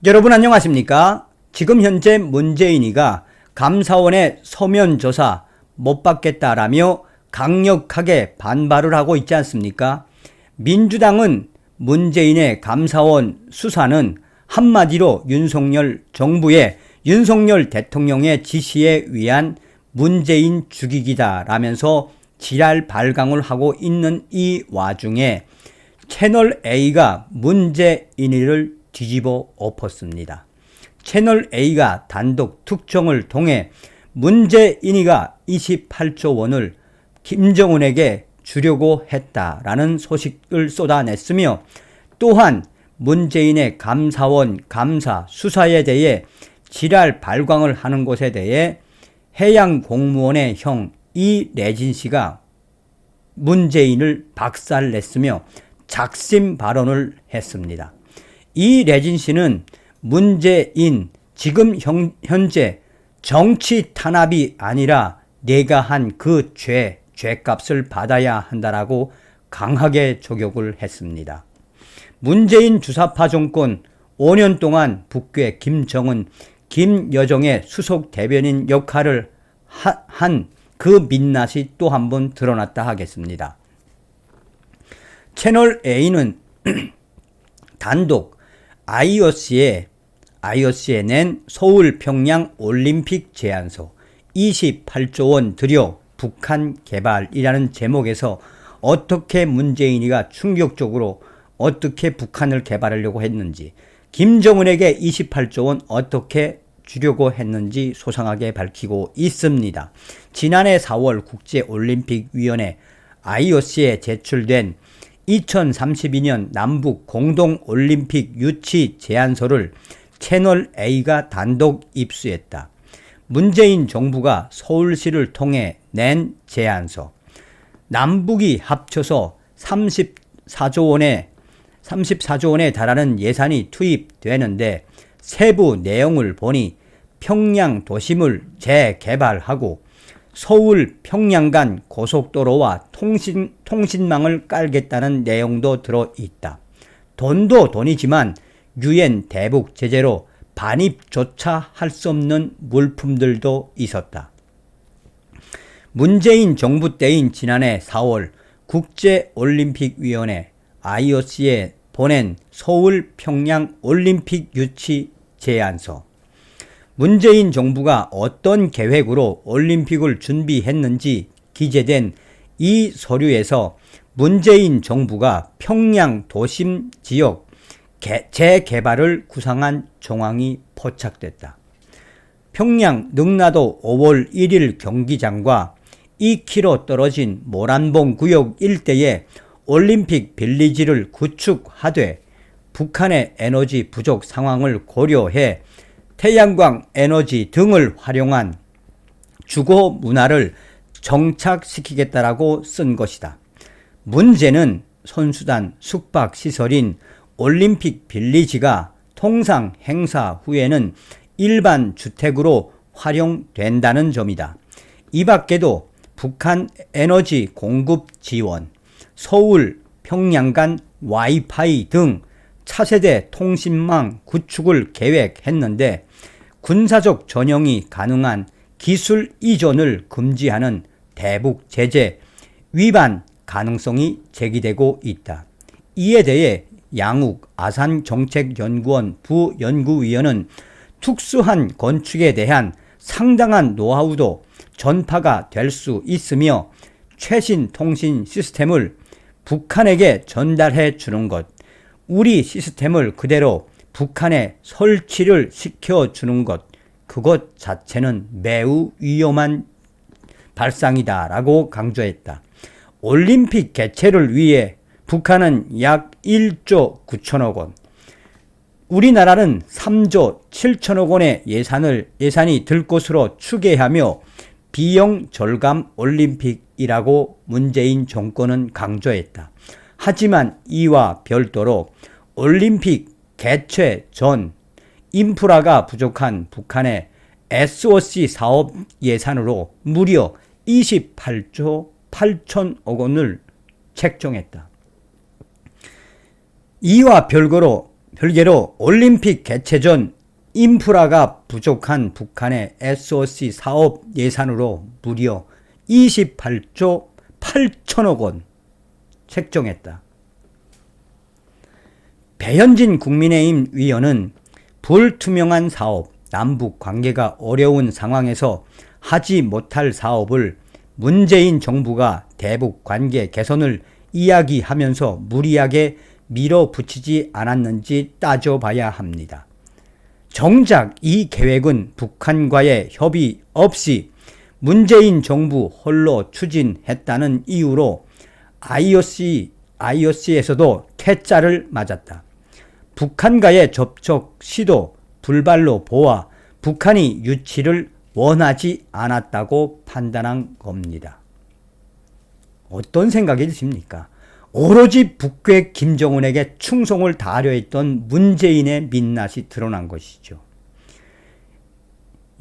여러분 안녕하십니까? 지금 현재 문재인이가 감사원의 서면 조사 못 받겠다라며 강력하게 반발을 하고 있지 않습니까? 민주당은 문재인의 감사원 수사는 한마디로 윤석열 정부의 윤석열 대통령의 지시에 의한 문재인 죽이기다라면서 지랄 발광을 하고 있는 이 와중에 채널A가 문재인이를 뒤집어 엎었습니다. 채널A가 단독 특종을 통해 문재인이가 28조 원을 김정은에게 주려고 했다라는 소식을 쏟아냈으며, 또한 문재인의 감사원 감사 수사에 대해 지랄 발광을 하는 것에 대해 해양공무원의 형 이래진 씨가 문재인을 박살냈으며 작심 발언을 했습니다. 이래진 씨는 문재인 지금 현재 정치 탄압이 아니라 내가 한 그 죄값을 받아야 한다라고 강하게 저격을 했습니다. 문재인 주사파 정권 5년 동안 북괴 김정은, 김여정의 수석 대변인 역할을 한 그 민낯이 또 한 번 드러났다 하겠습니다. 채널A는 단독 IOC에 낸 서울 평양 올림픽 제안서 28조 원 들여 북한 개발이라는 제목에서 어떻게 문재인이가 충격적으로 어떻게 북한을 개발하려고 했는지, 김정은에게 28조 원 어떻게 주려고 했는지 소상하게 밝히고 있습니다. 지난해 4월 국제올림픽위원회 IOC에 제출된 2032년 남북 공동올림픽 유치 제안서를 채널A가 단독 입수했다. 문재인 정부가 서울시를 통해 낸 제안서, 남북이 합쳐서 34조 원에 달하는 예산이 투입되는데 세부 내용을 보니 평양 도심을 재개발하고 서울 평양 간 고속도로와 통신망을 깔겠다는 내용도 들어있다. 돈도 돈이지만 유엔 대북 제재로 반입조차 할 수 없는 물품들도 있었다. 문재인 정부 때인 지난해 4월 국제올림픽위원회 IOC에 보낸 서울 평양 올림픽 유치 제안서, 문재인 정부가 어떤 계획으로 올림픽을 준비했는지 기재된 이 서류에서 문재인 정부가 평양 도심 지역 재개발을 구상한 정황이 포착됐다. 평양 능라도 5월 1일 경기장과 2km 떨어진 모란봉 구역 일대에 올림픽 빌리지를 구축하되 북한의 에너지 부족 상황을 고려해 태양광 에너지 등을 활용한 주거 문화를 정착시키겠다라고 쓴 것이다. 문제는 선수단 숙박시설인 올림픽 빌리지가 통상 행사 후에는 일반 주택으로 활용된다는 점이다. 이 밖에도 북한 에너지 공급 지원, 서울, 평양 간 와이파이 등 차세대 통신망 구축을 계획했는데 군사적 전용이 가능한 기술 이전을 금지하는 대북 제재 위반 가능성이 제기되고 있다. 이에 대해 양욱 아산정책연구원 부연구위원은 특수한 건축에 대한 상당한 노하우도 전파가 될 수 있으며 최신 통신 시스템을 북한에게 전달해 주는 것, 우리 시스템을 그대로 북한에 설치를 시켜주는 것, 그것 자체는 매우 위험한 발상이다라고 강조했다. 올림픽 개최를 위해 북한은 약 1조 9천억 원, 우리나라는 3조 7천억 원의 예산이 들 것으로 추계하며 비용 절감 올림픽이라고 문재인 정권은 강조했다. 하지만 이와 별도로 올림픽 개최 전 인프라가 부족한 북한의 SOC 사업 예산으로 무려 28조 8천억 원을 책정했다. 이와 별거로 별개로 올림픽 개최 전 인프라가 부족한 북한의 SOC 사업 예산으로 무려 28조 8천억 원 책정했다. 배현진 국민의힘 위원은 불투명한 사업, 남북 관계가 어려운 상황에서 하지 못할 사업을 문재인 정부가 대북 관계 개선을 이야기하면서 무리하게 밀어붙이지 않았는지 따져봐야 합니다. 정작 이 계획은 북한과의 협의 없이 문재인 정부 홀로 추진했다는 이유로 IOC에서도 퇴짜를 맞았다. 북한과의 접촉 시도 불발로 보아 북한이 유치를 원하지 않았다고 판단한 겁니다. 어떤 생각이 드십니까? 오로지 북괴 김정은에게 충성을 다하려 했던 문재인의 민낯이 드러난 것이죠.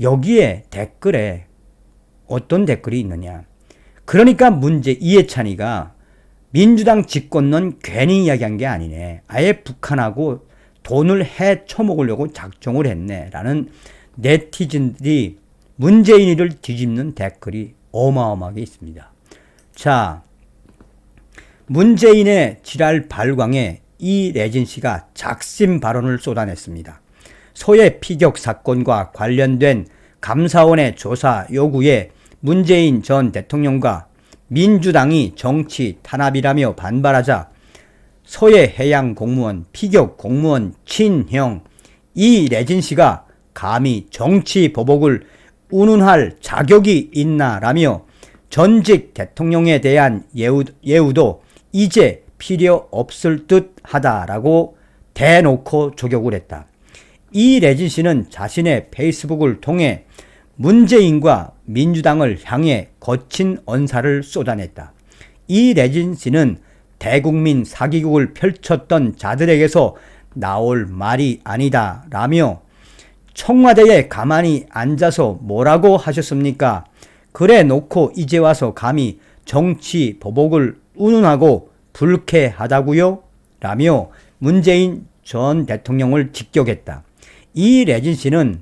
여기에 댓글에 어떤 댓글이 있느냐. 그러니까 이해찬이가 민주당 집권론 괜히 이야기한 게 아니네. 아예 북한하고 돈을 헤쳐먹으려고 작정을 했네. 라는 네티즌들이 문재인이를 뒤집는 댓글이 어마어마하게 있습니다. 자, 문재인의 지랄 발광에 이래진 씨가 작심 발언을 쏟아냈습니다. 소해 피격 사건과 관련된 감사원의 조사 요구에 문재인 전 대통령과 민주당이 정치 탄압이라며 반발하자 소해 해양 공무원 피격 공무원 친형 이래진 씨가 감히 정치 보복을 운운할 자격이 있나라며 전직 대통령에 대한 예우도 이제 필요 없을 듯 하다라고 대놓고 저격을 했다. 이래진 씨는 자신의 페이스북을 통해 문재인과 민주당을 향해 거친 언사를 쏟아냈다. 이래진 씨는 대국민 사기극을 펼쳤던 자들에게서 나올 말이 아니다 라며 청와대에 가만히 앉아서 뭐라고 하셨습니까? 그래 놓고 이제 와서 감히 정치 보복을 운운하고 불쾌하다고요? 라며 문재인 전 대통령을 직격했다. 이래진 씨는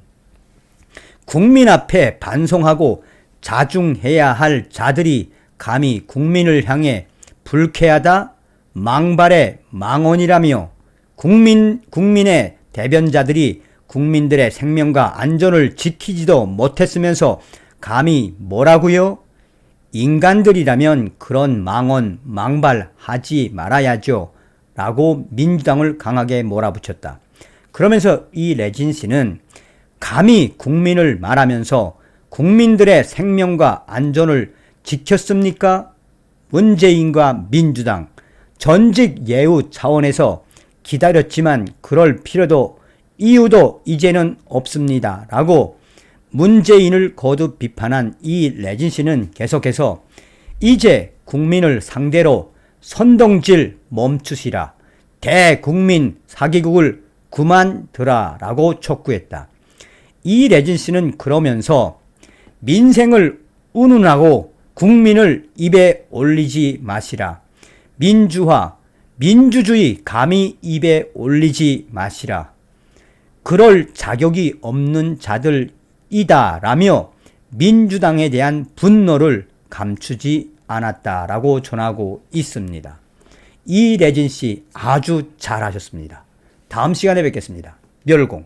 국민 앞에 반성하고 자중해야 할 자들이 감히 국민을 향해 불쾌하다, 망발의 망언이라며 국민의 대변자들이 국민들의 생명과 안전을 지키지도 못했으면서 감히 뭐라고요? 인간들이라면 그런 망언, 망발하지 말아야죠. 라고 민주당을 강하게 몰아붙였다. 그러면서 이래진 씨는 감히 국민을 말하면서 국민들의 생명과 안전을 지켰습니까? 문재인과 민주당 전직 예우 차원에서 기다렸지만 그럴 필요도 이유도 이제는 없습니다. 라고 문재인을 거듭 비판한 이래진 씨는 계속해서 이제 국민을 상대로 선동질 멈추시라. 대국민 사기극을 그만두라 라고 촉구했다. 이래진 씨는 그러면서 민생을 운운하고 국민을 입에 올리지 마시라. 민주화, 민주주의 감히 입에 올리지 마시라. 그럴 자격이 없는 자들이다 라며 민주당에 대한 분노를 감추지 않았다라고 전하고 있습니다. 이래진 씨 아주 잘하셨습니다. 다음 시간에 뵙겠습니다. 멸공.